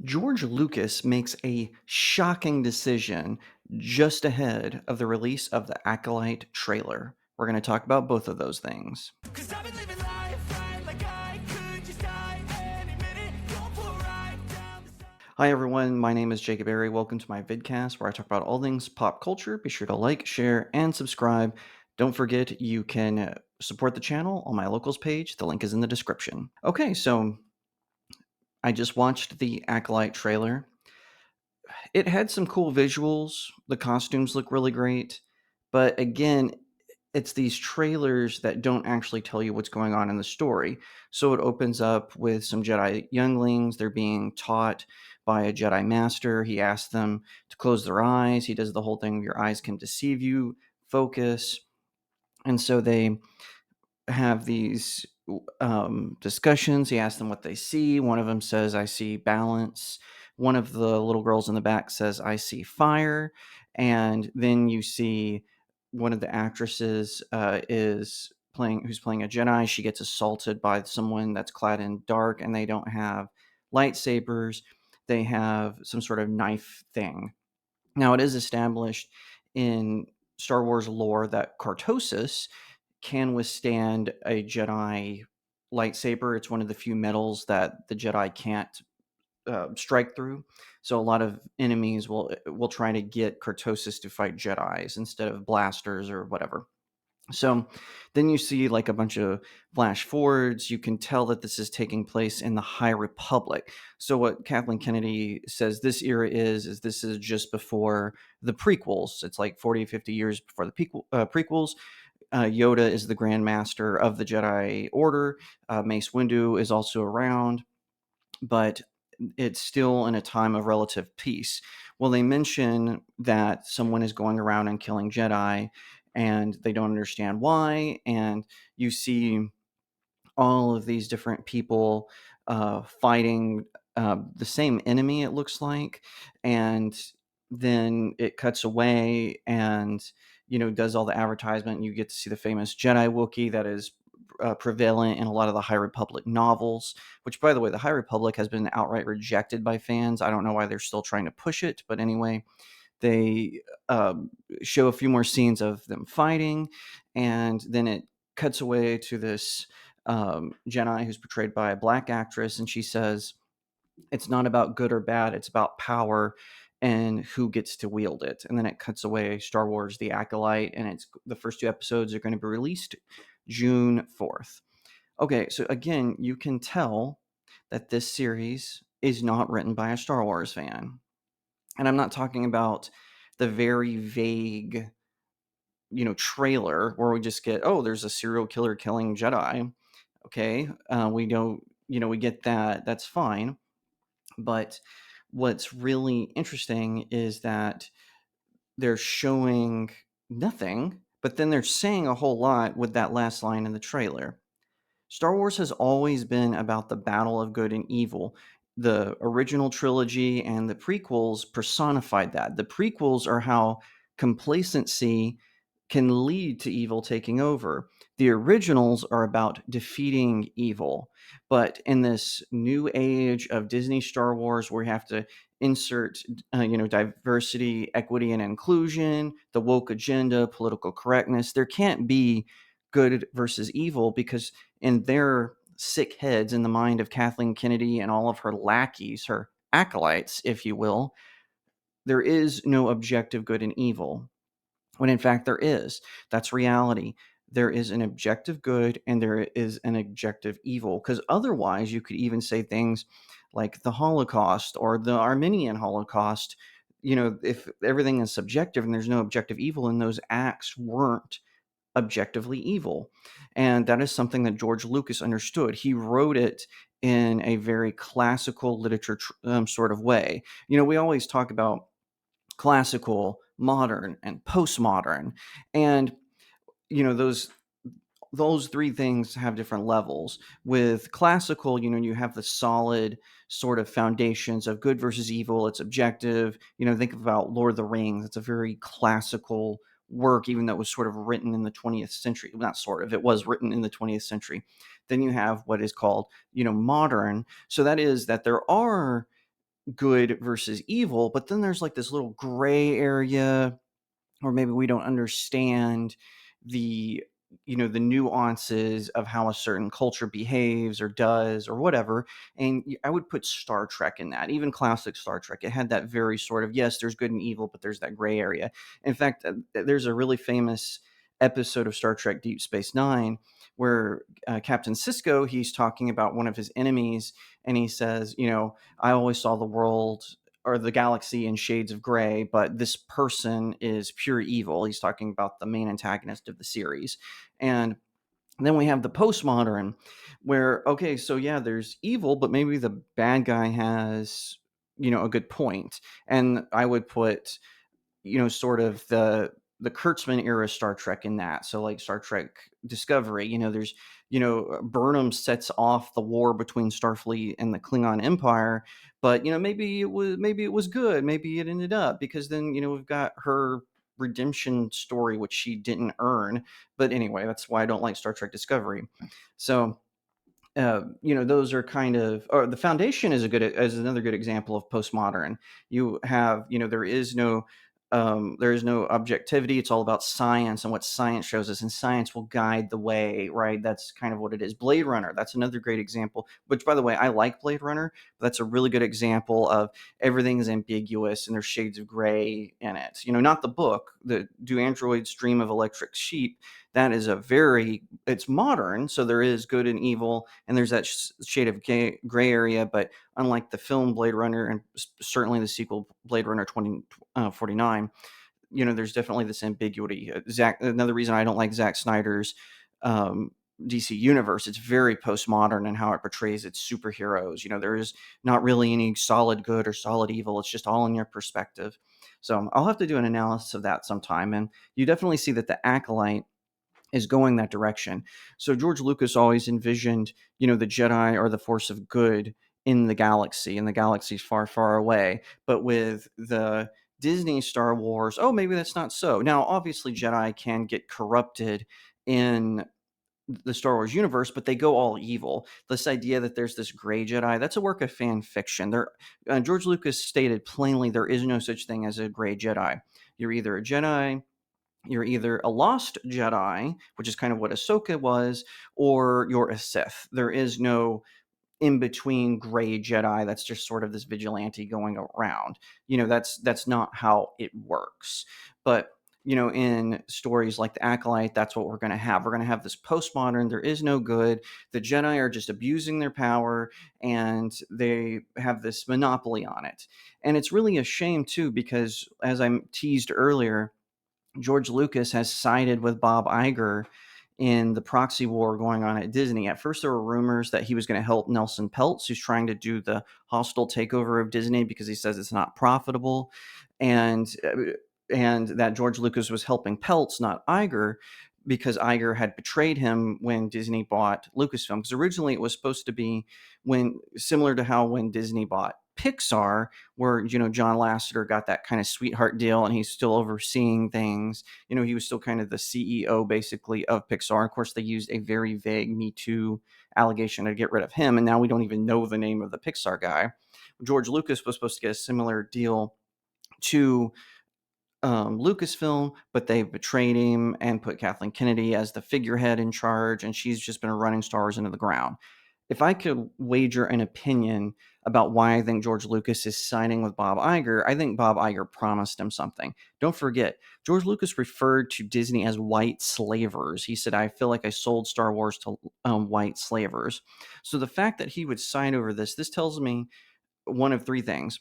George Lucas makes a shocking decision just ahead of the release of the Acolyte trailer. We're going to talk about both of those things. 'Cause I've been living life right like I could just die any minute. Going for a ride down the side. Hi, everyone. My name is Jacob Berry. Welcome to my vidcast where I talk about all things pop culture. Be sure to like, share, and subscribe. Don't forget you can support the channel on my locals page. The link is in the description. Okay, so I just watched the Acolyte trailer. It had some cool visuals. The costumes look really great. But again, it's these trailers that don't actually tell you what's going on in the story. So it opens up with some Jedi younglings. They're being taught by a Jedi master. He asks them to close their eyes. He does the whole thing, your eyes can deceive you, focus. And so they have these discussions. He asks them what they see. One of them says, I see balance. One of the little girls in the back says, I see fire. And then you see one of the actresses who's playing a Jedi. She gets assaulted by someone that's clad in dark, and they don't have lightsabers. They have some sort of knife thing. Now, it is established in Star Wars lore that Cartosis can withstand a Jedi lightsaber. It's one of the few metals that the Jedi can't strike through. So a lot of enemies will try to get Cartosis to fight Jedis instead of blasters or whatever. So then you see like a bunch of flash forwards. You can tell that this is taking place in the High Republic. So what Kathleen Kennedy says this era is this is just before the prequels. It's like 40, 50 years before the prequels. Yoda is the Grand Master of the Jedi Order. Mace Windu is also around, but it's still in a time of relative peace. Well, they mention that someone is going around and killing Jedi, and they don't understand why. And you see all of these different people fighting the same enemy, it looks like. And then it cuts away and, does all the advertisement. And you get to see the famous Jedi Wookiee that is prevalent in a lot of the High Republic novels, which, by the way, the High Republic has been outright rejected by fans. I don't know why they're still trying to push it. But anyway, they show a few more scenes of them fighting, and then it cuts away to this Jedi who's portrayed by a black actress, and she says, it's not about good or bad, it's about power and who gets to wield it. And then it cuts away Star Wars The Acolyte, and it's the first two episodes are going to be released June 4th. Okay, so again, you can tell that this series is not written by a Star Wars fan. And I'm not talking about the very vague, trailer where we just get, oh, there's a serial killer killing Jedi. Okay, we don't, we get that. That's fine. But what's really interesting is that they're showing nothing, but then they're saying a whole lot with that last line in the trailer. Star Wars has always been about the battle of good and evil. The original trilogy and the prequels personified that. The prequels are how complacency can lead to evil taking over. The originals are about defeating evil. But in this new age of Disney Star Wars, where we have to insert, diversity, equity, and inclusion, the woke agenda, political correctness, there can't be good versus evil because in their sick heads, in the mind of Kathleen Kennedy and all of her lackeys, her acolytes, if you will, there is no objective good and evil when in fact there is. That's reality. There is an objective good and there is an objective evil. Because otherwise, you could even say things like the Holocaust or the Armenian Holocaust. If everything is subjective and there's no objective evil, and those acts weren't objectively evil. And that is something that George Lucas understood. He wrote it in a very classical literature sort of way. We always talk about classical, modern, and postmodern. And those three things have different levels. With classical, you have the solid sort of foundations of good versus evil. It's objective. Think about Lord of the Rings. It's a very classical work, even though it was sort of written in the 20th century. Not sort of, it was written in the 20th century. Then you have what is called, modern. So that is that there are good versus evil, but then there's like this little gray area, or maybe we don't understand the the nuances of how a certain culture behaves or does or whatever. And I would put Star Trek in that. Even classic Star Trek, it had that very sort of, yes, there's good and evil, but there's that gray area. In fact, there's a really famous episode of Star Trek Deep Space Nine where Captain Sisko, he's talking about one of his enemies, and he says, I always saw the world or the galaxy in shades of gray, but this person is pure evil. He's talking about the main antagonist of the series. And then we have the postmodern where, okay, so yeah, there's evil, but maybe the bad guy has, a good point. And I would put sort of the Kurtzman era Star Trek in that. So like Star Trek Discovery, there's Burnham sets off the war between Starfleet and the Klingon Empire, but maybe it was good, maybe it ended up because then we've got her redemption story which she didn't earn. But anyway, that's why I don't like Star Trek Discovery. So those are kind of, or the Foundation is another good example of postmodern. You have, there is no objectivity. It's all about science and what science shows us, and science will guide the way, right? That's kind of what it is. Blade Runner, that's another great example. Which, by the way, I like Blade Runner. But that's a really good example of everything is ambiguous and there's shades of gray in it. Not the book. The Do Androids Dream of Electric Sheep? That is it's modern, so there is good and evil, and there's that shade of gray area. But unlike the film Blade Runner, and certainly the sequel Blade Runner 2049, there's definitely this ambiguity. Another reason I don't like Zack Snyder's um, DC universe, it's very postmodern in how it portrays its superheroes. There is not really any solid good or solid evil. It's just all in your perspective. So I'll have to do an analysis of that sometime. And you definitely see that the Acolyte is going that direction. So George Lucas always envisioned, the Jedi are the force of good in the galaxy, and the galaxy's far, far away. But with the Disney Star Wars, oh, maybe that's not so. Now, obviously, Jedi can get corrupted in the Star Wars universe, but they go all evil. This idea that there's this gray Jedi, that's a work of fan fiction. George Lucas stated plainly there is no such thing as a gray Jedi. You're either a Jedi, you're either a lost Jedi, which is kind of what Ahsoka was, or you're a Sith. There is no in between gray Jedi that's just sort of this vigilante going around. That's not how it works. But in stories like the Acolyte, that's what we're going to have. We're going to have this postmodern. There is no good. The Jedi are just abusing their power, and they have this monopoly on it. And it's really a shame too, because as I teased earlier, George Lucas has sided with Bob Iger in the proxy war going on at Disney. At first, there were rumors that he was going to help Nelson Peltz, who's trying to do the hostile takeover of Disney because he says it's not profitable, and and that George Lucas was helping Peltz, not Iger, because Iger had betrayed him when Disney bought Lucasfilm. Because originally it was supposed to be similar to how when Disney bought Pixar, where John Lasseter got that kind of sweetheart deal and he's still overseeing things. He was still kind of the CEO basically of Pixar. Of course, they used a very vague Me Too allegation to get rid of him, and now we don't even know the name of the Pixar guy. George Lucas was supposed to get a similar deal to Lucasfilm, but they betrayed him and put Kathleen Kennedy as the figurehead in charge, and she's just been running Star Wars into the ground. If I could wager an opinion about why I think George Lucas is signing with Bob Iger, I think Bob Iger promised him something. Don't forget, George Lucas referred to Disney as white slavers. He said, I feel like I sold Star Wars to white slavers. So the fact that he would sign over this tells me one of three things.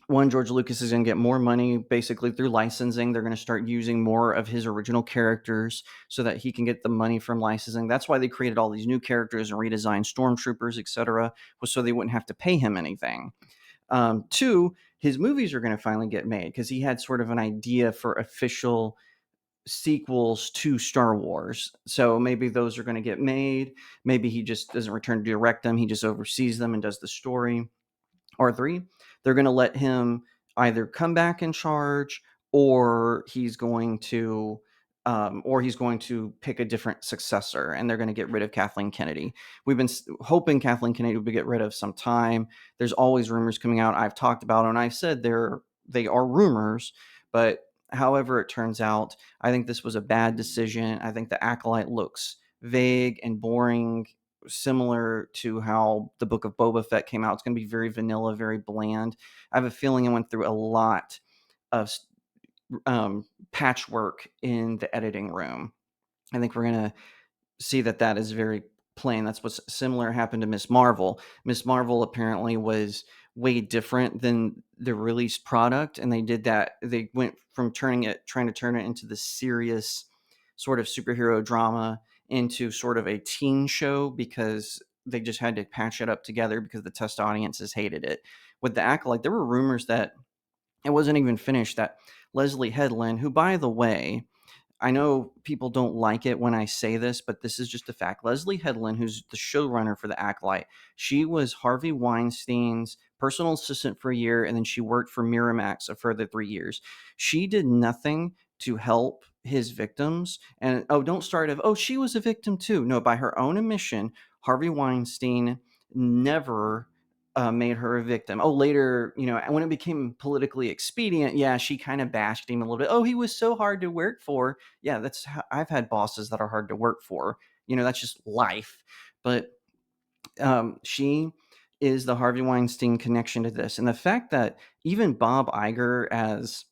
One, George Lucas is going to get more money basically through licensing. They're going to start using more of his original characters so that he can get the money from licensing. That's why they created all these new characters and redesigned stormtroopers, etc., was so they wouldn't have to pay him anything. Two, his movies are going to finally get made because he had sort of an idea for official sequels to Star Wars. So maybe those are going to get made. Maybe he just doesn't return to direct them. He just oversees them and does the story. Or three, they're going to let him either come back in charge or he's going to or he's going to pick a different successor, and they're going to get rid of Kathleen Kennedy. We've been hoping Kathleen Kennedy would be get rid of some time. There's always rumors coming out. I've talked about it, and I've said they are rumors, but however it turns out, I think this was a bad decision. I think the Acolyte looks vague and boring, similar to how the Book of Boba Fett came out. It's going to be very vanilla, very bland. I have a feeling it went through a lot of patchwork in the editing room. I think we're going to see that is very plain. That's what's similar happened to Miss Marvel. Miss Marvel apparently was way different than the released product, and they did that. They went from trying to turn it into the serious sort of superhero drama into sort of a teen show because they just had to patch it up together because the test audiences hated it. With the Acolyte, there were rumors that it wasn't even finished, that Leslie Headland, who, by the way, I know people don't like it when I say this, but this is just a fact. Leslie Headland, who's the showrunner for The Acolyte, she was Harvey Weinstein's personal assistant for a year, and then she worked for Miramax a further 3 years. She did nothing to help his victims. And don't start of, she was a victim too. No, by her own admission, Harvey Weinstein never made her a victim. Later, when it became politically expedient, she kind of bashed him a little bit. He was so hard to work for. Yeah, that's how I've had bosses that are hard to work for. That's just life. But she is the Harvey Weinstein connection to this. And the fact that even Bob Iger, as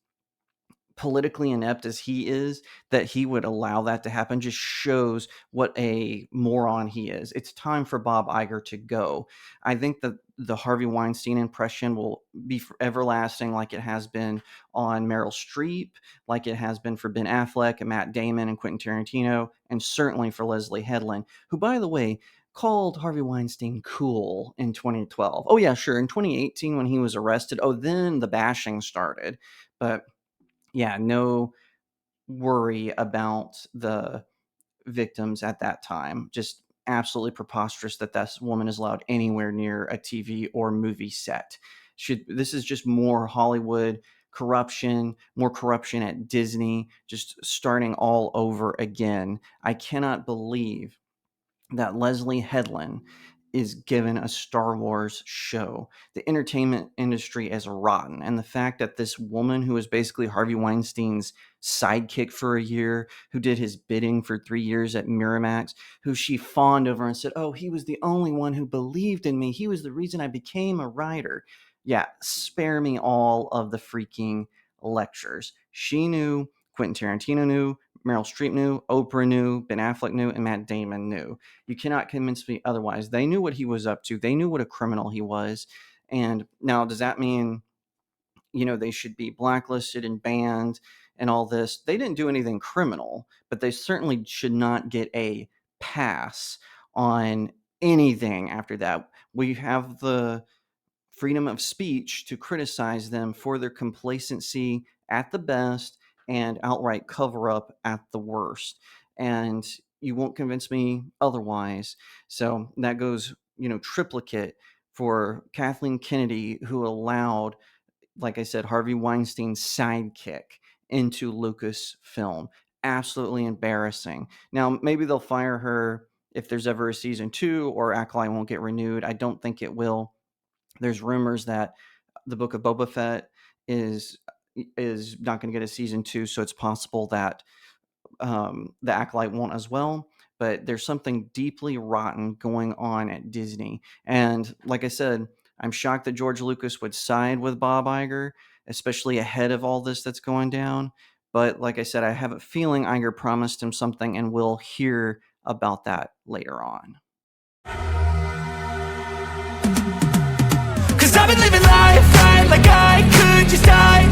politically inept as he is, that he would allow that to happen just shows what a moron he is. It's time for Bob Iger to go. I think that the Harvey Weinstein impression will be everlasting, like it has been on Meryl Streep, like it has been for Ben Affleck and Matt Damon and Quentin Tarantino, and certainly for Leslie Headland, who, by the way, called Harvey Weinstein cool in 2012. Oh yeah, sure. In 2018 when he was arrested, then the bashing started. But yeah, no worry about the victims at that time. Just absolutely preposterous that this woman is allowed anywhere near a TV or movie set. This is just more Hollywood corruption, more corruption at Disney, just starting all over again. I cannot believe that Leslie Headland is given a Star Wars show. The entertainment industry is rotten. And the fact that this woman who was basically Harvey Weinstein's sidekick for a year, who did his bidding for 3 years at Miramax, who she fawned over and said, he was the only one who believed in me. He was the reason I became a writer. Yeah, spare me all of the freaking lectures. She knew, Quentin Tarantino knew, Meryl Streep knew, Oprah knew, Ben Affleck knew, and Matt Damon knew. You cannot convince me otherwise. They knew what he was up to. They knew what a criminal he was. And now, does that mean, they should be blacklisted and banned and all this? They didn't do anything criminal, but they certainly should not get a pass on anything after that. We have the freedom of speech to criticize them for their complacency at the best and outright cover up at the worst. And you won't convince me otherwise. So that goes, triplicate for Kathleen Kennedy, who allowed, like I said, Harvey Weinstein's sidekick into Lucasfilm. Absolutely embarrassing. Now, maybe they'll fire her if there's ever a season 2, or Acolyte won't get renewed. I don't think it will. There's rumors that the Book of Boba Fett is not going to get a season 2, so it's possible that the Acolyte won't as well. But there's something deeply rotten going on at Disney. And like I said, I'm shocked that George Lucas would side with Bob Iger, especially ahead of all this that's going down. But like I said, I have a feeling Iger promised him something, and we'll hear about that later on. Cause I've been living life right like I could just die